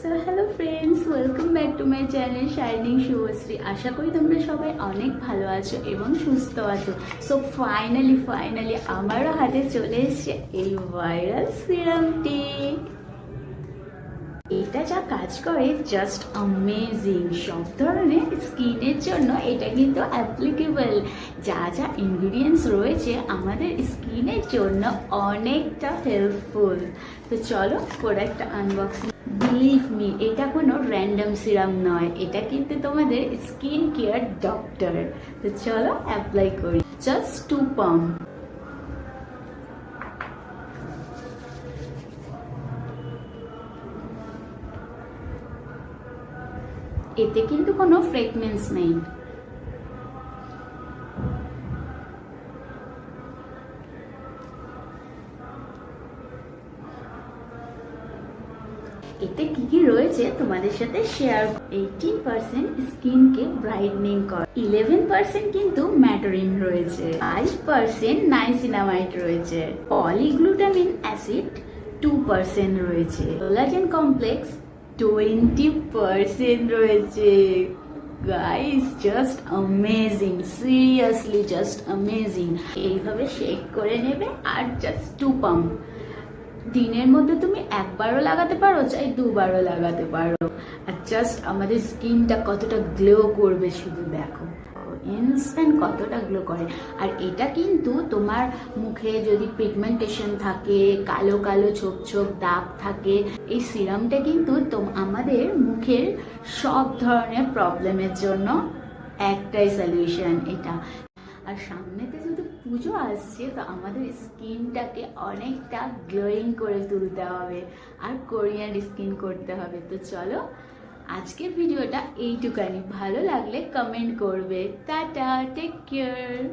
So hello friends, welcome back to my channel shining Shubhashree. আশা করি তোমরা সবাই অনেক ভালো আছো এবং সুস্থ আছো। সো ফাইনালি আমারও হাতে চলে এসেছে এই ভাইরাল সিরামটি। এটা যা কাজ করে জাস্ট অ্যামেজিং। সব ধরনের স্কিনের জন্য এটা কিন্তু অ্যাপ্লিকেবল। যা যা ইনগ্রিডিয়েন্টস রয়েছে আমাদের স্কিনের জন্য অনেকটা হেল্পফুল। তো চলো প্রোডাক্টটা আনবক্সিং। বিলিভ মি, এটা কোনো র্যান্ডম সিরাম নয়, এটা কিন্তু তোমাদের স্কিন কেয়ার ডক্টর। তো চলো অ্যাপ্লাই করি। Just 2 pump. এতে কিন্তু কোনো ফ্রেগনেন্স নেই। এতে কি কি রয়েছে তোমাদের সাথে শেয়ার। 18% স্কিনকে ব্রাইটনিং করে, 11% কিন্তু ম্যাটারিন রয়েছে, 5% নাইসিনামাইড রয়েছে, পলিগ্লুটামিন অ্যাসিড 2% রয়েছে, কোলাজেন কমপ্লেক্স 20% রয়েছে। Guys just amazing, seriously just amazing. এইভাবে শেক করে নেবে আর জাস্ট 2 পাম্প। দিনের মধ্যে তুমি একবারও লাগাতে পারো, চাই 2বারও লাগাতে পারো। আর জাস্ট আমাদের স্কিনটা কতটা গ্লো করবে শুধু দেখো, ইনস্ট্যান্ট কতটা গ্লো করে। আর এটা কিন্তু তোমার মুখে যদি পিগমেন্টেশন থাকে, কালো কালো ছোপ ছোপ দাগ থাকে, এই সিরামটা কিন্তু আমাদের মুখের সব ধরনের প্রবলেমের জন্য একটাই সলিউশন এটা। আর সামনেতে যদি পুজো আসছে, তো আমাদের স্কিনটাকে অনেকটা গ্লোয়িং করে তুলতে হবে আর কোরিয়ান স্কিন করতে হবে। তো চলো আজকের ভিডিওটা এইটুকানি। ভালো লাগলে কমেন্ট করবে। Ta-ta, take care.